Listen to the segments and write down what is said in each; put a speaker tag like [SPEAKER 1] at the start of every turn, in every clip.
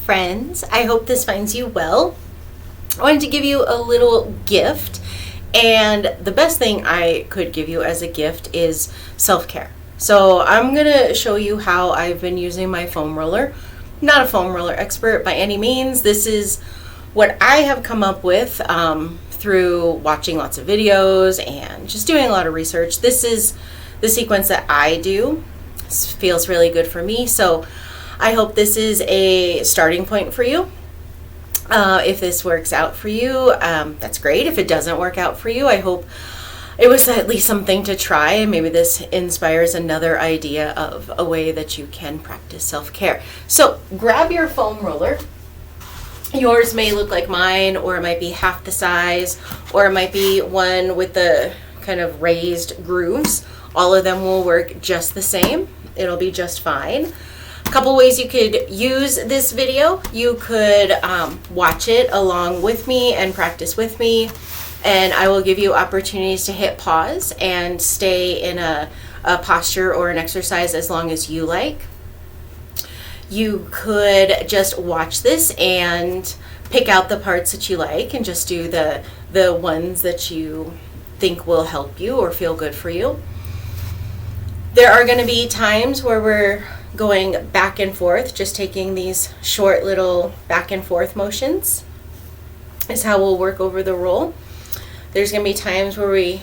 [SPEAKER 1] friends. I hope this finds you well. I wanted to give you a little gift, and the best thing I could give you as a gift is self-care. So I'm going to show you how I've been using my foam roller. I'm not a foam roller expert by any means. This is what I have come up with through watching lots of videos and just doing a lot of research. This is the sequence that I do. This feels really good for me, so I hope this is a starting point for you. If this works out for you, that's great. If it doesn't work out for you, I hope it was at least something to try, and maybe this inspires another idea of a way that you can practice self-care. So grab your foam roller. Yours may look like mine, or it might be half the size, or it might be one with the kind of raised grooves. All of them will work just the same. It'll be just fine. A couple ways you could use this video. You could watch it along with me and practice with me, and I will give you opportunities to hit pause and stay in a posture or an exercise as long as you like. You could just watch this and pick out the parts that you like and just do the ones that you think will help you or feel good for you. There are going to be times where we're going back and forth, just taking these short little back and forth motions is how we'll work over the roll. There's going to be times where we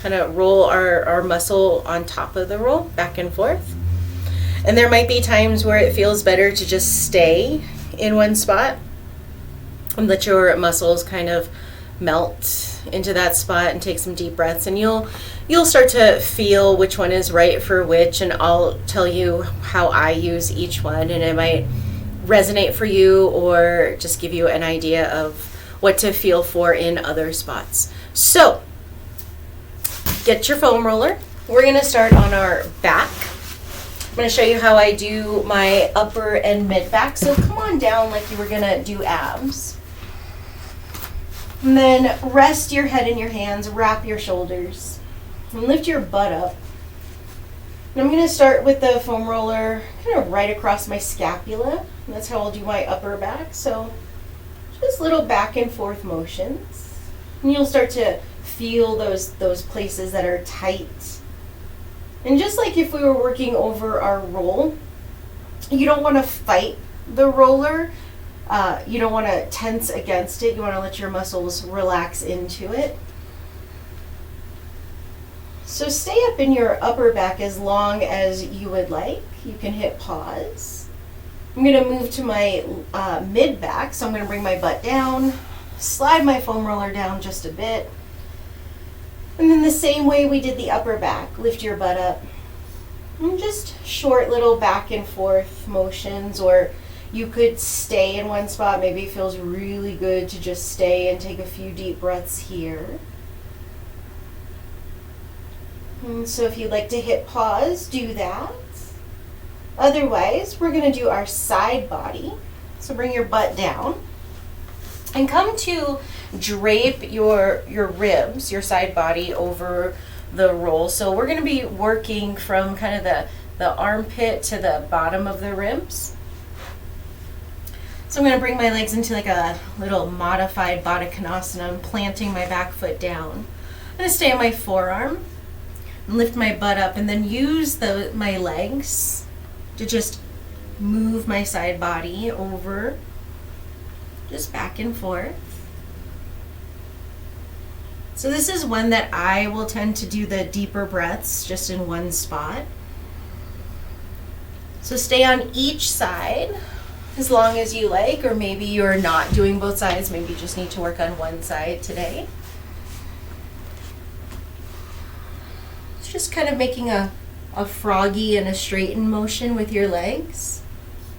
[SPEAKER 1] kind of roll our muscle on top of the roll, back and forth. And there might be times where it feels better to just stay in one spot and let your muscles kind of melt into that spot and take some deep breaths, and you'll start to feel which one is right for which, and I'll tell you how I use each one, and it might resonate for you or just give you an idea of what to feel for in other spots. So get your foam roller. We're going to start on our back. I'm going to show you how I do my upper and mid back. So come on down like you were going to do abs. And then rest your head in your hands, wrap your shoulders, and lift your butt up. And I'm going to start with the foam roller kind of right across my scapula. And that's how I'll do my upper back. So just little back and forth motions. And you'll start to feel those places that are tight. And just like if we were working over our roll, you don't want to fight the roller. You don't want to tense against it. You want to let your muscles relax into it. So stay up in your upper back as long as you would like. You can hit pause. I'm going to move to my mid back. So I'm going to bring my butt down, slide my foam roller down just a bit. And then the same way we did the upper back, lift your butt up. And just short little back and forth motions, or you could stay in one spot. Maybe it feels really good to just stay and take a few deep breaths here. And so if you'd like to hit pause, do that. Otherwise, we're going to do our side body. So bring your butt down and come to drape your ribs, your side body over the roll. So we're going to be working from kind of the armpit to the bottom of the ribs. So I'm going to bring my legs into like a little modified Baddha Konasana. I'm planting my back foot down. I'm going to stay on my forearm and lift my butt up, and then use my legs to just move my side body over, just back and forth. So this is one that I will tend to do the deeper breaths just in one spot. So stay on each side as long as you like, or maybe you're not doing both sides, maybe you just need to work on one side today. It's just kind of making a froggy and a straighten motion with your legs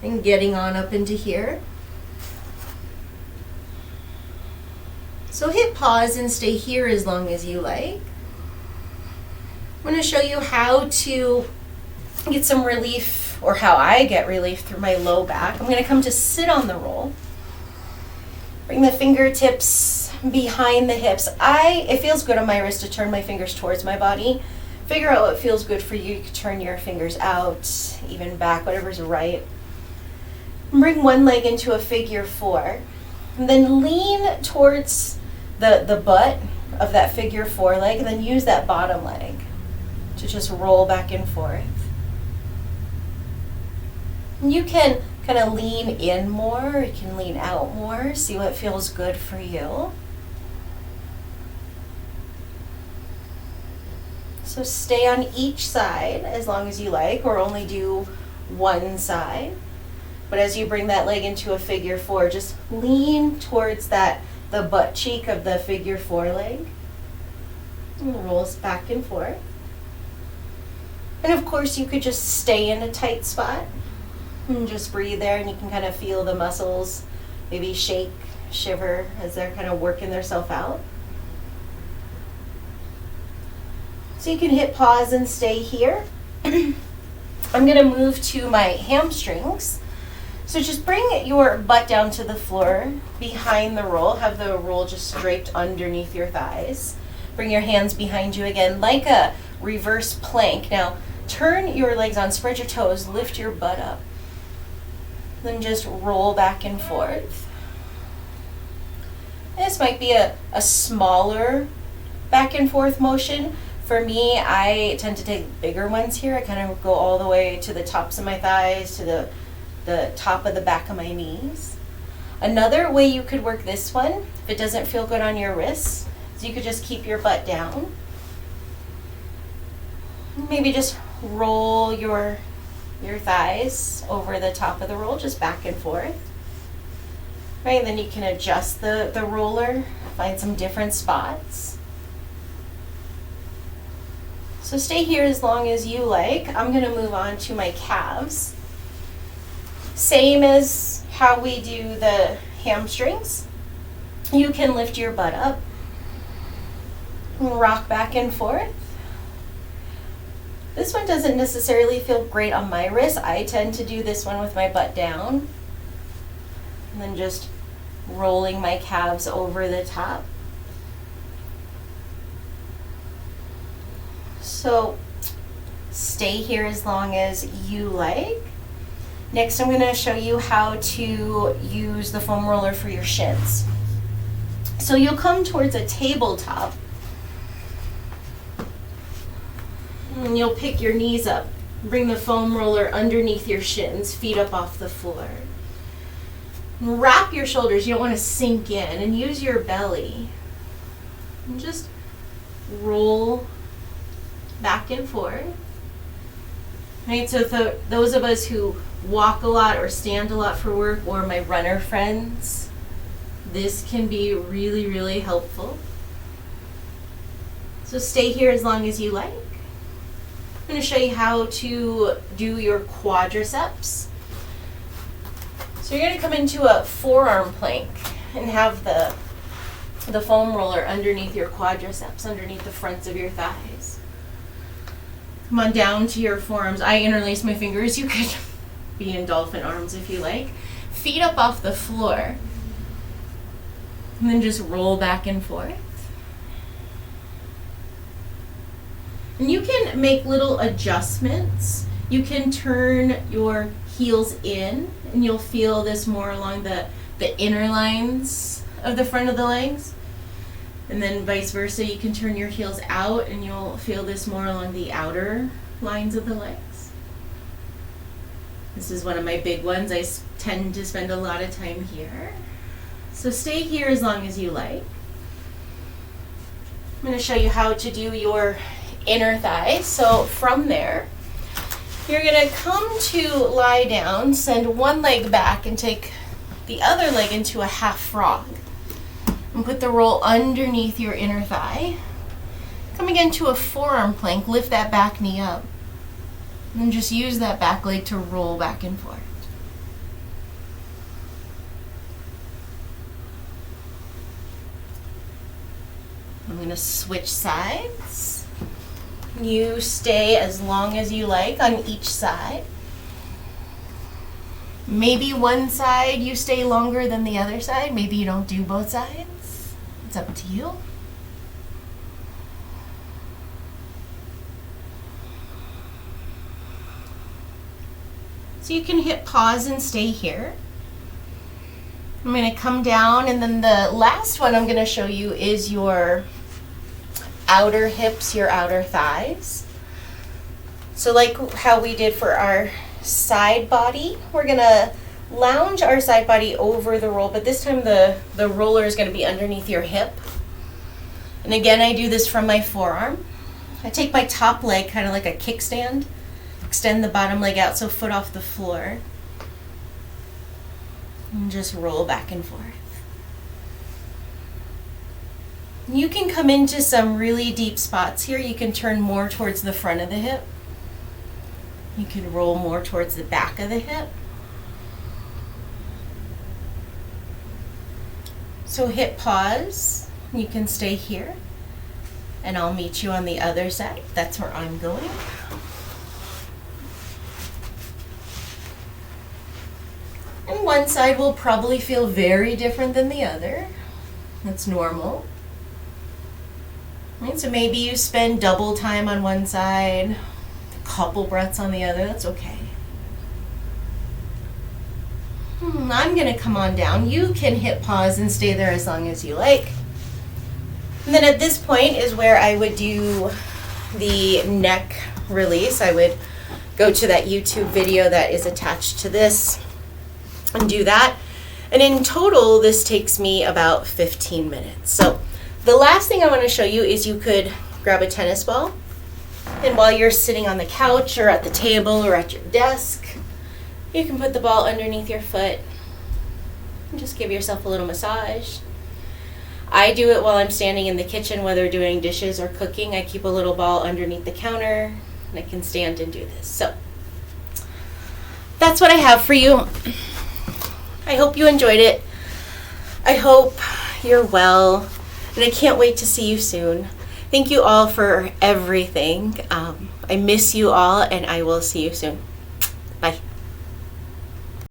[SPEAKER 1] and getting on up into here. So hit pause and stay here as long as you like. I'm going to show you how to get some relief, or how I get relief through my low back. I'm going to come to sit on the roll. Bring the fingertips behind the hips. It feels good on my wrist to turn my fingers towards my body. Figure out what feels good for you. You can turn your fingers out, even back, whatever's right. Bring one leg into a figure four. And then lean towards the butt of that figure four leg, and then use that bottom leg to just roll back and forth. And you can kind of lean in more, you can lean out more, see what feels good for you. So stay on each side as long as you like, or only do one side. But as you bring that leg into a figure four, just lean towards the butt cheek of the figure four leg. And rolls back and forth. And of course you could just stay in a tight spot and just breathe there, and you can kind of feel the muscles maybe shake, shiver as they're kind of working themselves out. So you can hit pause and stay here. I'm going to move to my hamstrings. So just bring your butt down to the floor behind the roll. Have the roll just draped underneath your thighs. Bring your hands behind you again like a reverse plank. Now turn your legs on, spread your toes, lift your butt up. Then just roll back and forth. This might be a smaller back and forth motion. For me, I tend to take bigger ones here. I kind of go all the way to the tops of my thighs, to the top of the back of my knees. Another way you could work this one, if it doesn't feel good on your wrists, is you could just keep your butt down. Maybe just roll your thighs over the top of the roll, just back and forth. Right, and then you can adjust the roller, find some different spots. So stay here as long as you like. I'm going to move on to my calves. Same as how we do the hamstrings. You can lift your butt up and rock back and forth. This one doesn't necessarily feel great on my wrist. I tend to do this one with my butt down. And then just rolling my calves over the top. So stay here as long as you like. Next, I'm going to show you how to use the foam roller for your shins. So you'll come towards a tabletop, and you'll pick your knees up. Bring the foam roller underneath your shins, feet up off the floor. And wrap your shoulders. You don't want to sink in, and use your belly. And just roll back and forth. Right, so those of us who walk a lot or stand a lot for work, or my runner friends, this can be really, really helpful. So stay here as long as you like. I'm going to show you how to do your quadriceps. So you're going to come into a forearm plank and have the foam roller underneath your quadriceps, underneath the fronts of your thighs. Come on down to your forearms. I interlace my fingers. You could be in dolphin arms if you like. Feet up off the floor. And then just roll back and forth. And you can make little adjustments. You can turn your heels in, and you'll feel this more along the inner lines of the front of the legs. And then vice versa, you can turn your heels out, and you'll feel this more along the outer lines of the legs. This is one of my big ones. I tend to spend a lot of time here. So stay here as long as you like. I'm going to show you how to do your inner thigh. So from there, you're going to come to lie down, send one leg back, and take the other leg into a half frog. And put the roll underneath your inner thigh. Come again to a forearm plank, lift that back knee up. And then just use that back leg to roll back and forth. I'm going to switch sides. You stay as long as you like on each side. Maybe one side you stay longer than the other side. Maybe you don't do both sides. It's up to you. So you can hit pause and stay here. I'm going to come down, and then the last one I'm going to show you is your outer hips, your outer thighs. So like how we did for our side body, we're going to lounge our side body over the roll, but this time the roller is going to be underneath your hip. And again, I do this from my forearm. I take my top leg kind of like a kickstand, extend the bottom leg out so foot off the floor, and just roll back and forth. You can come into some really deep spots here. You can turn more towards the front of the hip. You can roll more towards the back of the hip. So hit pause. You can stay here, and I'll meet you on the other side. That's where I'm going. And one side will probably feel very different than the other. That's normal. Right, so maybe you spend double time on one side, a couple breaths on the other. That's okay. I'm going to come on down. You can hit pause and stay there as long as you like. And then at this point is where I would do the neck release. I would go to that YouTube video that is attached to this and do that. And in total, this takes me about 15 minutes. So the last thing I want to show you is you could grab a tennis ball, and while you're sitting on the couch or at the table or at your desk, you can put the ball underneath your foot and just give yourself a little massage. I do it while I'm standing in the kitchen, whether doing dishes or cooking. I keep a little ball underneath the counter, and I can stand and do this. So that's what I have for you. I hope you enjoyed it. I hope you're well, and I can't wait to see you soon. Thank you all for everything. I miss you all, and I will see you soon.